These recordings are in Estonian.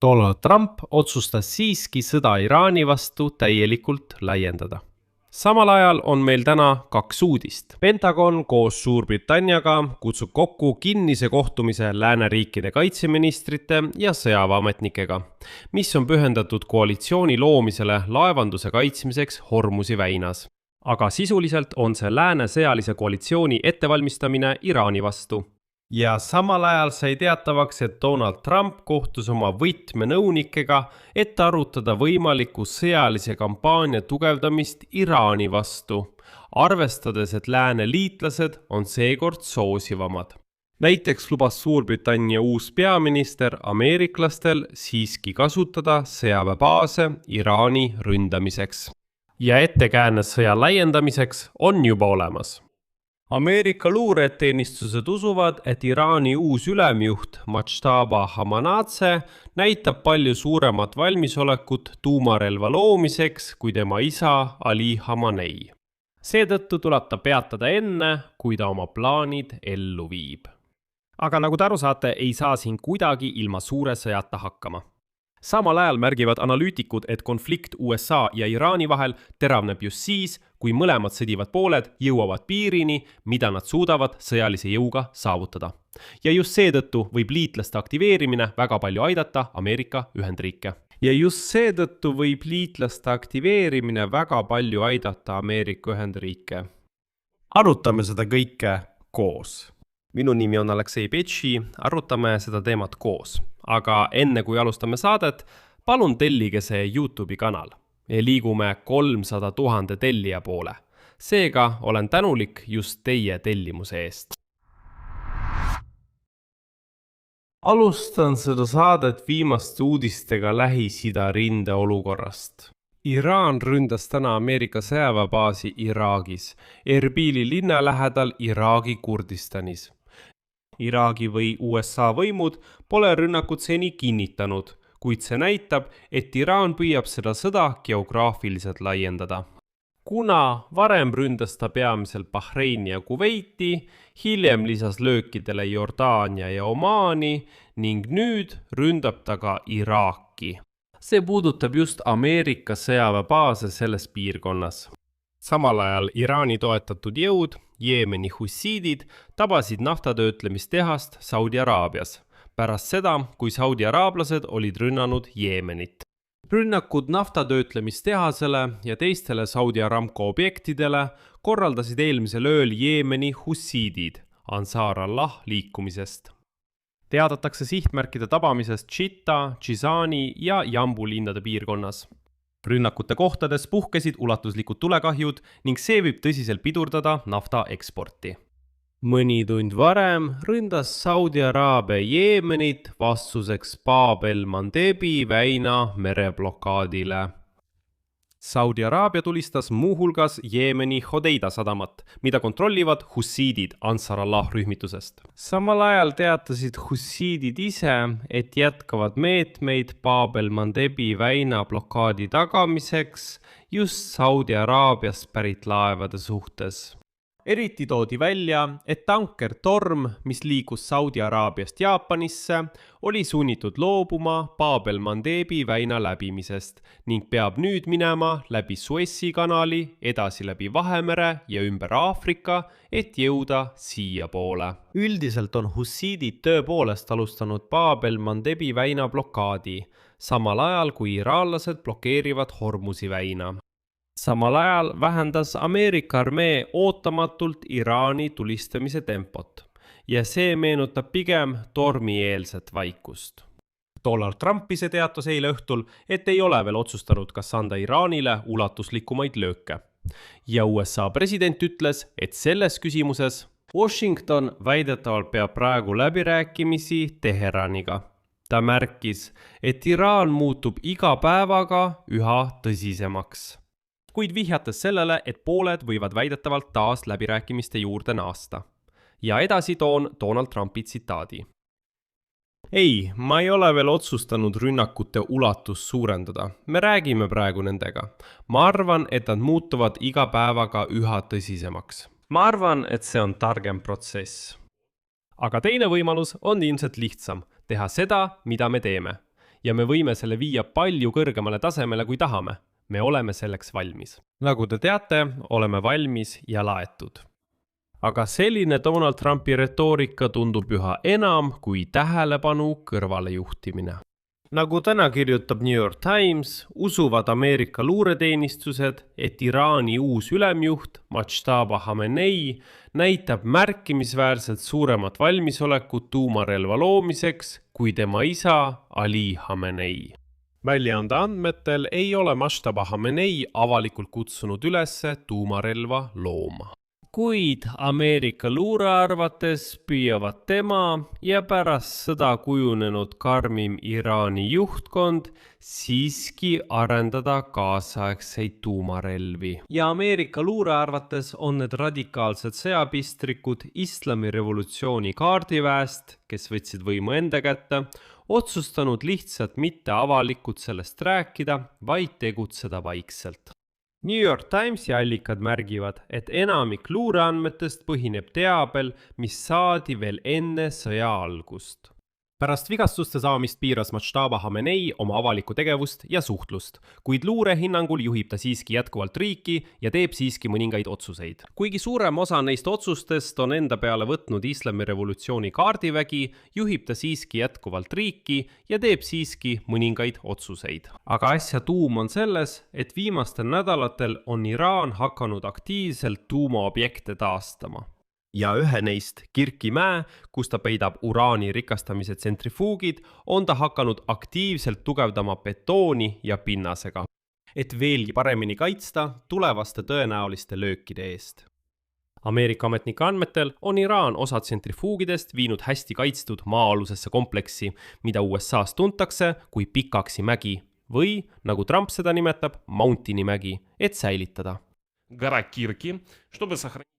Donald Trump otsustas siiski sõda Iraani vastu täielikult laiendada. Samal ajal on meil täna kaks uudist. Pentagon koos Suurbritanniaga kutsub kokku kinnise kohtumise lääneriikide kaitseministrite ja sõjaväeametnikega, mis on pühendatud koalitsiooni loomisele laevanduse kaitsmiseks Hormuzi väinas. Aga sisuliselt on see lääne sõjalise koalitsiooni ettevalmistamine Iraani vastu. Ja samal ajal sai teatavaks, et Donald Trump kohtus oma võtmenõunikega, et arutada võimaliku sõjalise kampaania tugevdamist Iraani vastu, arvestades, et lääne liitlased on seekord soosivamad. Näiteks lubas Suurbritannia uus peaminister ameeriklastel siiski kasutada sõjaväebaase Iraani ründamiseks. Ja ettekääne sõja laiendamiseks on juba olemas. Ameerika luureteenistused usuvad, et Iraani uus ülemjuht Mojtaba Khamanadze näitab palju suuremat valmisolekut tuumarelva loomiseks kui tema isa Ali Khamenei. Seetõttu tuleb ta peatada enne, kui ta oma plaanid ellu viib. Aga nagu te aru saate, ei saa siin kuidagi ilma suure sõjata hakkama. Samal ajal märgivad analüütikud, et konflikt USA ja Iraani vahel teravneb just siis, kui mõlemad sõdivad pooled jõuavad piirini, mida nad suudavad sõjalise jõuga saavutada. Ja just seetõttu võib liitlaste aktiveerimine väga palju aidata Ameerika Ühendriike. Ja just seetõttu võib liitlaste aktiveerimine väga palju aidata Ameerika Ühendriike. Arutame seda kõike koos. Minu nimi on Aleksei Petši, arutame seda teemat koos. Aga enne kui alustame saadet, palun tellige see YouTube'i kanal. Me liigume 300 000 tellija poole. Seega olen tänulik just teie tellimuse eest. Alustan seda saadet viimaste uudistega Lähis-Ida rinde olukorrast. Iraan ründas täna Ameerika sõjaväebaasi Iraagis, Erbili linna lähedal Iraagi Kurdistanis. Iraagi või USA võimud pole rünnakut seni kinnitanud, kuid see näitab, et Iraan püüab seda sõda geograafiliselt laiendada. Kuna varem ründas ta peamiselt Bahreini ja Kuveiti, hiljem lisas löökidele Jordaania ja Omaani ning nüüd ründab ta ka Iraaki. See puudutab just Ameerika sõjaväebaase selles piirkonnas. Samal ajal Iraani toetatud jõud, Jeemeni hussiidid, tabasid naftatöötlemistehast Saudi Araabias, pärast seda, kui Saudi araablased olid rünnanud Jeemenit. Rünnakud naftatöötlemistehasele ja teistele Saudi Aramco objektidele korraldasid eelmisel ööl Jeemeni hussiidid Ansar Allah liikumisest. Teadatakse sihtmärkide tabamisest Džita, Džizani ja Jambu linnade piirkonnas. Rünnakute kohtades puhkesid ulatuslikud tulekahjud ning see võib tõsiselt pidurdada nafta eksporti. Mõni tund varem ründas Saudi Araabia Jeemenit vastuseks Bab el-Mandebi väina mereblokaadile. Saudi Araabia tulistas muuhulgas Jeemeni Hodeida sadamat, mida kontrollivad hussiidid Ansar Allah rühmitusest. Samal ajal teatasid hussiidid ise, et jätkavad meetmeid Bab el-Mandebi väina blokaadi tagamiseks just Saudi Araabiast pärit laevade suhtes. Eriti toodi välja, et tanker Torm, mis liikus Saudi Araabiast Jaapanisse, oli sunnitud loobuma Bab el-Mandebi väina läbimisest ning peab nüüd minema läbi Suessi kanali, edasi läbi Vahemere ja ümber Aafrika, et jõuda siia poole. Üldiselt on hussiidid tõepoolest alustanud Bab el-Mandebi väina blokaadi, samal ajal kui iraanlased blokeerivad Hormuzi väina. Samal ajal vähendas Ameerika armee ootamatult Iraani tulistamise tempot ja see meenutab pigem tormieelset vaikust. Donald Trump ise teatas eile õhtul, et ei ole veel otsustanud, kas anda Iraanile ulatuslikumaid lööke. Ja USA president ütles, et selles küsimuses Washington väidetavalt peab praegu läbirääkimisi Teheraniga. Ta märkis, et Iraan muutub iga päevaga üha tõsisemaks. Kuid vihjates sellele, et pooled võivad väidetavalt taas läbirääkimiste juurde naasta. Ja edasi toon Donald Trumpi tsitaadi. Ei, ma ei ole veel otsustanud rünnakute ulatust suurendada. Me räägime praegu nendega. Ma arvan, et nad muutuvad iga päevaga üha tõsisemaks. Ma arvan, et see on targem protsess. Aga teine võimalus on ilmselt lihtsam, teha seda, mida me teeme. ja me võime selle viia palju kõrgemale tasemele, kui tahame. Me oleme selleks valmis. Nagu te teate, oleme valmis ja laetud. Aga selline Donald Trumpi retoorika tundub üha enam kui tähelepanu kõrvalejuhtimine. Nagu täna kirjutab New York Times, usuvad Ameerika luureteenistused, et Iraani uus ülemjuht Mojtaba Khamenei näitab märkimisväärselt suuremat valmisolekut tuumarelva loomiseks kui tema isa Ali Khamenei. Väljaande andmetel ei ole Mojtaba Khamenei avalikult kutsunud üles tuumarelva looma. Kuid Ameerika luure arvates püüavad tema ja pärast sõda kujunenud karmim Iraani juhtkond siiski arendada kaasaegseid tuumarelvi. Ja Ameerika luure arvates on need radikaalsed sõjapistrikud Islami revolutsiooni kaardiväest, kes võtsid võimu enda kätte, otsustanud lihtsalt mitte avalikult sellest rääkida, vaid tegutseda vaikselt. New York Timesi allikad märgivad, et enamik luureandmetest põhineb teabel, mis saadi veel enne sõja algust. Pärast vigastuste saamist piiras Mojtaba Khamenei oma avalikku tegevust ja suhtlust, kuid luure hinnangul juhib ta siiski jätkuvalt riiki ja teeb siiski mõningaid otsuseid. Kuigi suurem osa neist otsustest on enda peale võtnud Islami revolutsiooni kaardivägi, juhib ta siiski jätkuvalt riiki ja teeb siiski mõningaid otsuseid. Aga asja tuum on selles, et viimastel nädalatel on Iraan hakanud aktiivselt tuumaobjekte taastama. Ja ühe neist, Kirki mäe, kus ta peidab uraani rikastamise tsentrifuugid, on ta hakanud aktiivselt tugevdama betooni ja pinnasega, et veelgi paremini kaitsta tulevaste tõenäoliste löökide eest. Ameerika ametnike andmetel on Iraan osa tsentrifuugidest viinud hästi kaitstud maa-alusesse kompleksi, mida USA's tuntakse kui Pikaksi mägi või, nagu Trump seda nimetab, Mountaini mägi, et säilitada.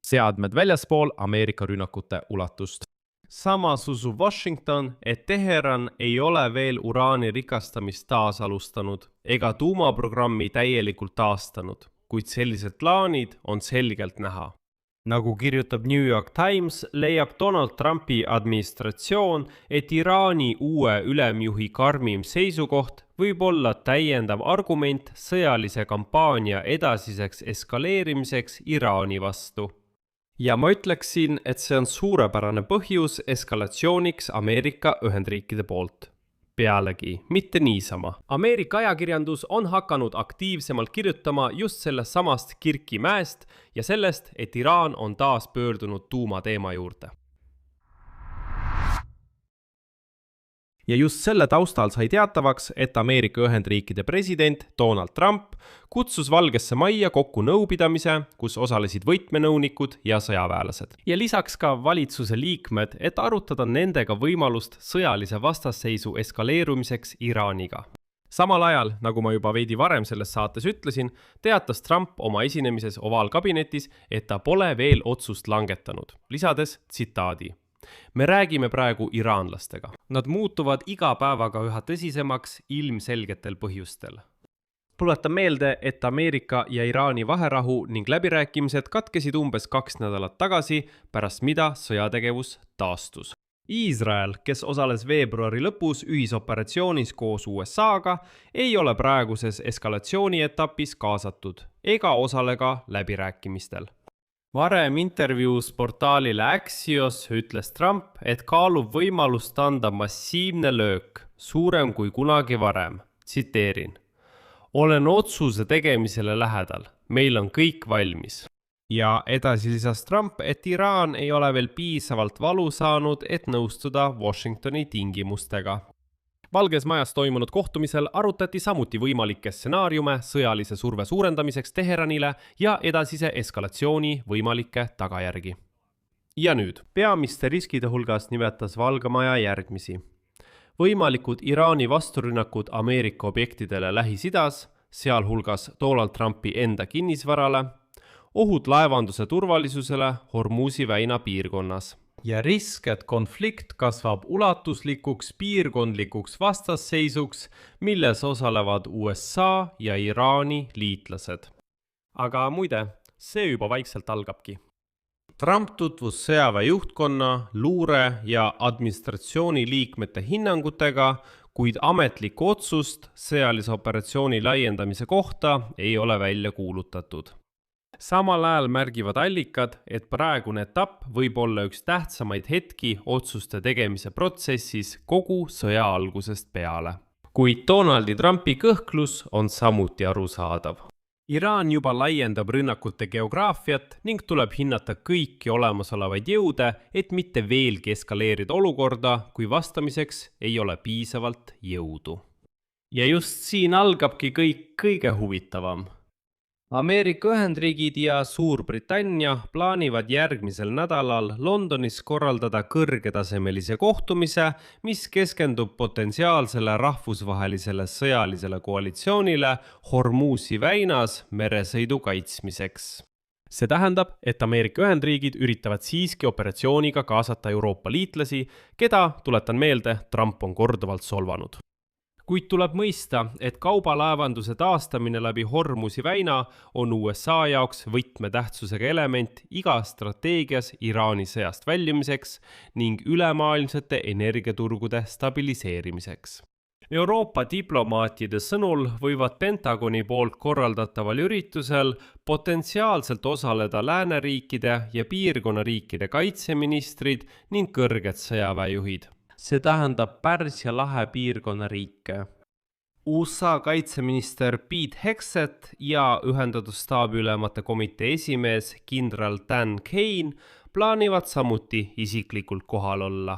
Seadmed väljaspool Ameerika rünnakute ulatust. Samas usub Washington, et Teheran ei ole veel uraani rikastamist taas alustanud ega tuumaprogrammi täielikult taastanud, kuid sellised plaanid on selgelt näha. Nagu kirjutab New York Times, leiab Donald Trumpi administratsioon, et Iraani uue ülemjuhi karmim seisukoht võib olla täiendav argument sõjalise kampaania edasiseks eskaleerimiseks Iraani vastu. Ja ma ütleksin, et see on suurepärane põhjus eskalatsiooniks Ameerika Ühendriikide poolt. Pealegi, mitte niisama. Ameerika ajakirjandus on hakanud aktiivsemalt kirjutama just sellest samast Kirki mäest ja sellest, et Iraan on taas pöördunud tuumateema juurde. Ja just selle taustal sai teatavaks, et Ameerika Ühendriikide president Donald Trump kutsus Valgesse Majja kokku nõupidamise, kus osalesid võtmenõunikud ja sõjaväelased. Ja lisaks ka valitsuse liikmed, et arutada nendega võimalust sõjalise vastasseisu eskaleerumiseks Iraaniga. Samal ajal, nagu ma juba veidi varem selles saates ütlesin, teatas Trump oma esinemises ovaalkabinetis, et ta pole veel otsust langetanud, lisades tsitaadi. Me räägime praegu iraanlastega. Nad muutuvad iga päevaga üha tõsisemaks ilmselgetel põhjustel. Tuletan meelde, et Ameerika ja Iraani vaherahu ning läbirääkimised katkesid umbes 2 nädalat tagasi, pärast mida sõjategevus taastus. Iisrael, kes osales veebruari lõpus ühisoperatsioonis koos USA-ga, ei ole praeguses eskalatsiooni etapis kaasatud ega osale ka läbirääkimistel. Varem intervjuus portaalile Axios ütles Trump, et kaalub võimalust anda massiivne löök, suurem kui kunagi varem. Tsiteerin. Olen otsuse tegemisele lähedal. Meil on kõik valmis. Ja edasi lisas Trump, et Iraan ei ole veel piisavalt valu saanud, et nõustuda Washingtoni tingimustega. Valges Majas toimunud kohtumisel arutati samuti võimalikke stsenaariume sõjalise surve suurendamiseks Teheranile ja edasise eskalatsiooni võimalikke tagajärgi. Ja nüüd, peamiste riskide hulgas nimetas Valge Maja järgmisi. Võimalikud Iraani vasturünnakud Ameerika objektidele Lähis-Idas, sealhulgas Donald Trumpi enda kinnisvarale, ohud laevanduse turvalisusele Hormuzi väina piirkonnas. Ja risk, et konflikt kasvab ulatuslikuks piirkondlikuks vastasseisuks, milles osalevad USA ja Iraani liitlased. Aga muide, see juba vaikselt algabki. Trump tutvus sõjaväe juhtkonna, luure ja administratsiooni liikmete hinnangutega, kuid ametlikku otsust sõjalise operatsiooni laiendamise kohta ei ole välja kuulutatud. Samal ajal märgivad allikad, et praegune etapp võib olla üks tähtsamaid hetki otsuste tegemise protsessis kogu sõja algusest peale. Kuid Donaldi Trumpi kõhklus on samuti arusaadav. Iraan juba laiendab rünnakute geograafiat ning tuleb hinnata kõiki olemasolevaid jõude, et mitte veelgi eskaleerida olukorda, kui vastamiseks ei ole piisavalt jõudu. Ja just siin algabki kõik kõige huvitavam. Ameerika Ühendriigid ja Suurbritannia plaanivad järgmisel nädalal Londonis korraldada kõrgetasemelise kohtumise, mis keskendub potentsiaalsele rahvusvahelisele sõjalisele koalitsioonile Hormuzi väinas meresõidu kaitsmiseks. See tähendab, et Ameerika Ühendriigid üritavad siiski operatsiooniga kaasata Euroopa liitlasi, keda, tuletan meelde, Trump on korduvalt solvanud. Kuid tuleb mõista, et kaubalaevanduse taastamine läbi Hormuzi väina on USA jaoks võtmetähtsusega element iga strateegias Iraani sõjast väljumiseks ning ülemaailmsete energiaturgude stabiliseerimiseks. Euroopa diplomaatide sõnul võivad Pentagoni poolt korraldataval üritusel potentsiaalselt osaleda lääneriikide ja piirkonnariikide kaitseministrid ning kõrged sõjaväejuhid. See tähendab Pärsia lahe piirkonna riike. USA kaitseminister Pete Hegseth ja Ühendatud Staabiülemate komitee esimees kindral Dan Kane plaanivad samuti isiklikult kohal olla.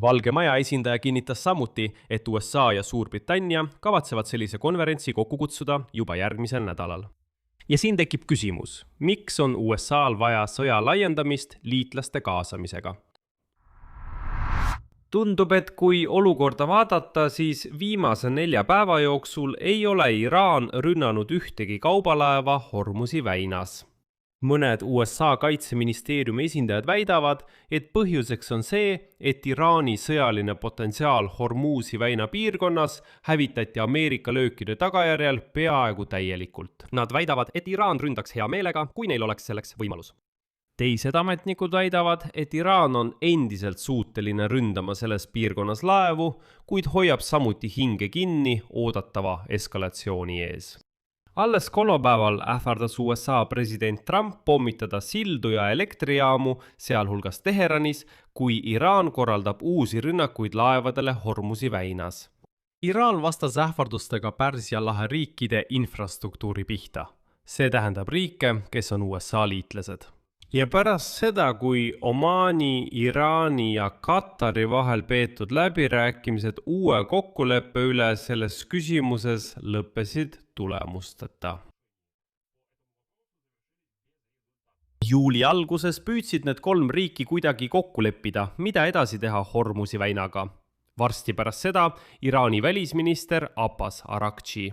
Valge Maja esindaja kinnitas samuti, et USA ja Suurbritannia kavatsevad sellise konverentsi kokku kutsuda juba järgmisel nädalal. Ja siin tekib küsimus, miks on USA'l vaja sõja laiendamist liitlaste kaasamisega? Tundub, et kui olukorda vaadata, siis viimase 4 päeva jooksul ei ole Iraan rünnanud ühtegi kaubalaeva Hormuzi väinas. Mõned USA kaitseministeeriumi esindajad väidavad, et põhjuseks on see, et Iraani sõjaline potentsiaal Hormuzi väina piirkonnas hävitati Ameerika löökide tagajärjel peaaegu täielikult. Nad väidavad, et Iraan ründaks hea meelega, kui neil oleks selleks võimalus. Teised ametnikud väidavad, et Iraan on endiselt suuteline ründama selles piirkonnas laevu, kuid hoiab samuti hinge kinni oodatava eskalatsiooni ees. Alles kolmapäeval ähvardas USA president Trump pommitada sildu ja elektrijaamu, sealhulgas Teheranis, kui Iraan korraldab uusi rünnakuid laevadele Hormuzi väinas. Iraan vastas ähvardustega Pärsia lahe riikide infrastruktuuri pihta. See tähendab riike, kes on USA liitlased. Ja pärast seda, kui Omaani, Iraani ja Katari vahel peetud läbirääkimised uue kokkuleppe üle selles küsimuses lõppesid tulemusteta. Juuli alguses püüdsid need 3 riiki kuidagi kokku leppida, mida edasi teha Hormuzi väinaga. Varsti pärast seda Iraani välisminister Abbas Araghchi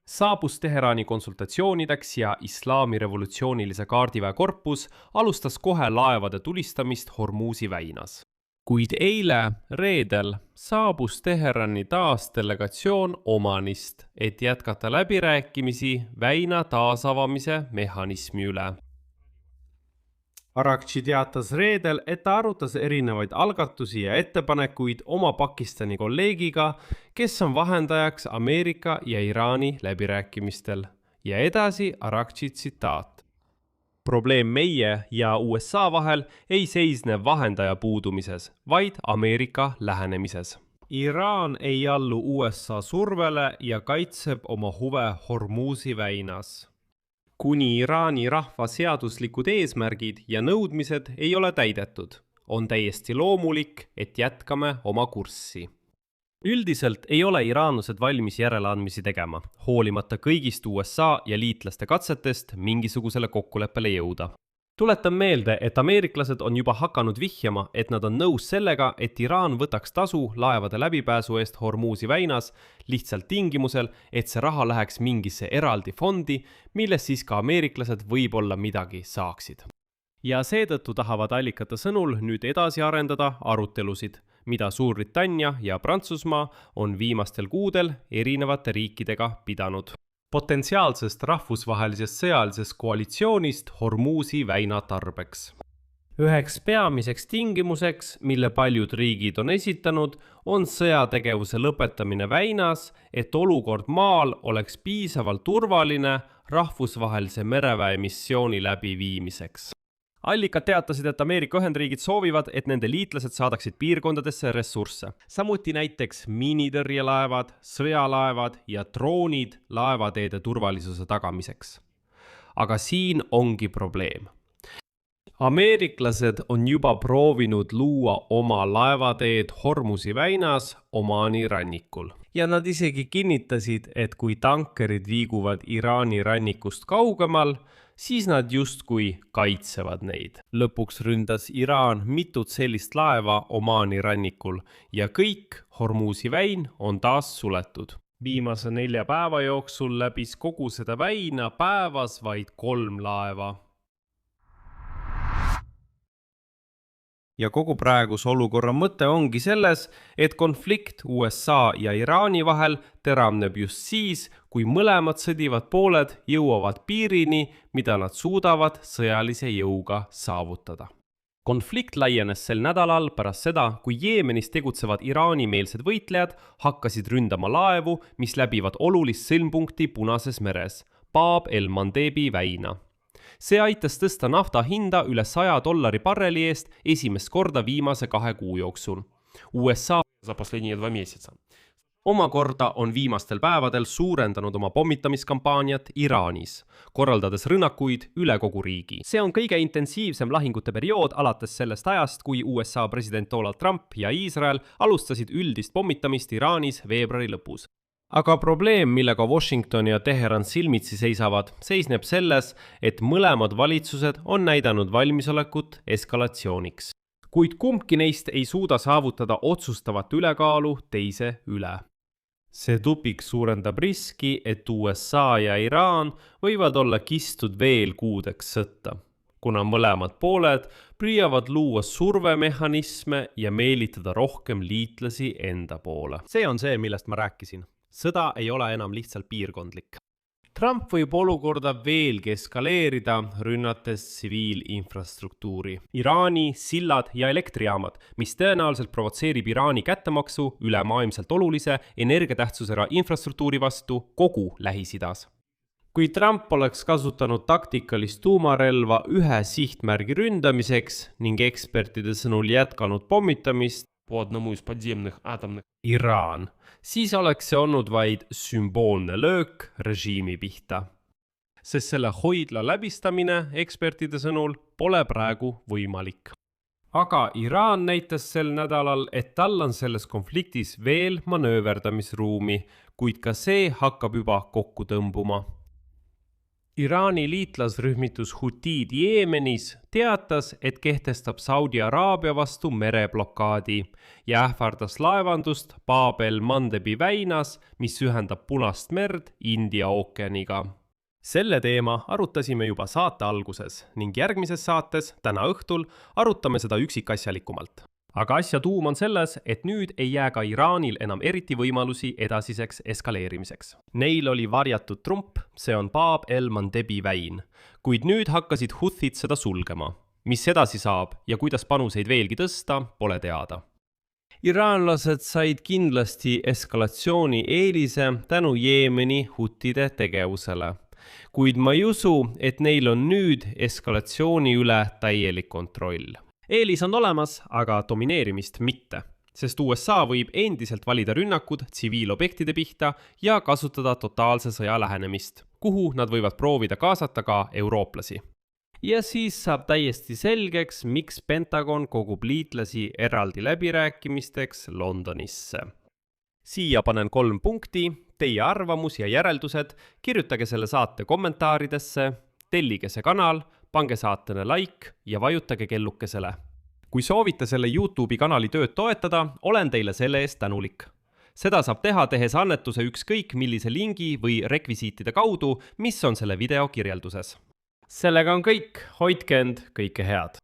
saabus Teherani konsultatsioonideks ja Islami revolutsioonilise kaardiväe korpus alustas kohe laevade tulistamist Hormuzi väinas. Kuid eile, reedel, saabus Teherani taas delegatsioon Omanist, et jätkata läbirääkimisi väina taasavamise mehhanismi üle. Araghchi teatas reedel, et ta arutas erinevaid algatusi ja ettepanekuid oma Pakistani kolleegiga, kes on vahendajaks Ameerika ja Iraani läbirääkimistel. Ja edasi Araghchi tsitaat. Probleem meie ja USA vahel ei seisne vahendaja puudumises, vaid Ameerika lähenemises. Iraan ei allu USA survele ja kaitseb oma huve Hormuzi väinas. Kuni Iraani rahva seaduslikud eesmärgid ja nõudmised ei ole täidetud, on täiesti loomulik, et jätkame oma kurssi. Üldiselt ei ole iraanlased valmis järeleandmisi tegema, hoolimata kõigist USA ja liitlaste katsetest mingisugusele kokkuleppele jõuda. Tuletan meelde, et ameeriklased on juba hakanud vihjama, et nad on nõus sellega, et Iraan võtaks tasu laevade läbipääsu eest Hormuzi väinas lihtsalt tingimusel, et see raha läheks mingisse eraldi fondi, milles siis ka ameeriklased võib-olla midagi saaksid. Ja seetõttu tahavad allikate sõnul nüüd edasi arendada arutelusid, mida Suurbritannia ja Prantsusmaa on viimastel kuudel erinevate riikidega pidanud. Potentsiaalsest rahvusvahelisest sõjalisest koalitsioonist Hormuzi väina tarbeks. Üheks peamiseks tingimuseks, mille paljud riigid on esitanud, on sõjategevuse lõpetamine väinas, et olukord maal oleks piisavalt turvaline rahvusvahelise mereväe missiooni läbiviimiseks. Allikad teatasid, et Ameerika Ühendriigid soovivad, et nende liitlased saadaksid piirkondadesse ressursse. Samuti näiteks miinitõrjelaevad, sõjalaevad ja droonid laevateede turvalisuse tagamiseks. Aga siin ongi probleem. Ameeriklased on juba proovinud luua oma laevateed Hormuzi väinas Omaani rannikul. Ja nad isegi kinnitasid, et kui tankerid liiguvad Iraani rannikust kaugemal, siis nad justkui kaitsevad neid. Lõpuks ründas Iraan mitut sellist laeva Omaani rannikul ja kõik Hormuzi väin on taas suletud. Viimase 4 päeva jooksul läbis kogu seda väina päevas vaid 3 laeva. Ja kogu praeguse olukorra mõte ongi selles, et konflikt USA ja Iraani vahel teravneb just siis, kui mõlemad sõdivad pooled jõuavad piirini, mida nad suudavad sõjalise jõuga saavutada. Konflikt laienes sel nädalal pärast seda, kui Jeemenis tegutsevad Iraani-meelsed võitlejad hakkasid ründama laevu, mis läbivad olulist sõlmpunkti Punases meres, Bab el-Mandebi väina. See aitas tõsta nafta hinda üle $100 barreli eest esimest korda viimase 2 kuu jooksul. USA omakorda on viimastel päevadel suurendanud oma pommitamiskampaaniat Iraanis, korraldades rünnakuid üle kogu riigi. See on kõige intensiivsem lahingute periood alates sellest ajast, kui USA president Donald Trump ja Iisrael alustasid üldist pommitamist Iraanis veebruari lõpus. Aga probleem, millega Washington ja Teheran silmitsi seisavad, seisneb selles, et mõlemad valitsused on näidanud valmisolekut eskalatsiooniks. Kuid kumbki neist ei suuda saavutada otsustavat ülekaalu teise üle. See tupik suurendab riski, et USA ja Iraan võivad olla kistud veel kuudeks sõtta, kuna mõlemad pooled püüavad luua survemehhanisme ja meelitada rohkem liitlasi enda poole. See on see, millest ma rääkisin. Sõda ei ole enam lihtsalt piirkondlik. Trump võib olukorda veelgi eskaleerida, rünnates tsiviilinfrastruktuuri. Iraani, sillad ja elektrijaamad, mis tõenäoliselt provotseerib Iraani kättemaksu ülemaailmselt olulise energiatähtsusega infrastruktuuri vastu kogu Lähis-Idas. Kui Trump oleks kasutanud taktikalist tuumarelva ühe sihtmärgi ründamiseks ning ekspertide sõnul jätkanud pommitamist Iraan, siis oleks see olnud vaid sümboolne löök režiimi pihta. Sest selle hoidla läbistamine ekspertide sõnul pole praegu võimalik. Aga Iraan näitas sel nädalal, et tal on selles konfliktis veel manööverdamisruumi, kuid ka see hakkab juba kokku tõmbuma. Iraani liitlasrühmitus Hutid Jeemenis teatas, et kehtestab Saudi Araabia vastu mereblokaadi ja ähvardas laevandust Bab el-Mandebi väinas, mis ühendab Punast merd India ookeaniga. Selle teema arutasime juba saate alguses ning järgmises saates täna õhtul arutame seda üksikasjalikumalt. Aga asja tuum on selles, et nüüd ei jää ka Iraanil enam eriti võimalusi edasiseks eskaleerimiseks. Neil oli varjatud trump, see on Bab el-Mandebi väin, kuid nüüd hakkasid Huthid seda sulgema. Mis edasi saab ja kuidas panuseid veelgi tõsta, pole teada. Iraanlased said kindlasti eskalatsiooni eelise tänu Jeemeni Hutide tegevusele, kuid ma ei usu, et neil on nüüd eskalatsiooni üle täielik kontroll. Eelis on olemas, aga domineerimist mitte, sest USA võib endiselt valida rünnakud tsiviilobjektide pihta ja kasutada totaalse sõja lähenemist, kuhu nad võivad proovida kaasata ka eurooplasi. Ja siis saab täiesti selgeks, miks Pentagon kogub liitlasi eraldi läbirääkimisteks Londonisse. Siia panen 3 punkti, teie arvamus ja järeldused, kirjutage selle saate kommentaaridesse, tellige see kanal, pange saatele like ja vajutage kellukesele. Kui soovite selle YouTube'i kanali tööd toetada, olen teile selle eest tänulik. Seda saab teha tehes annetuse ükskõik millise lingi või rekvisiitide kaudu, mis on selle video kirjelduses. Sellega on kõik, hoidke end, kõike head!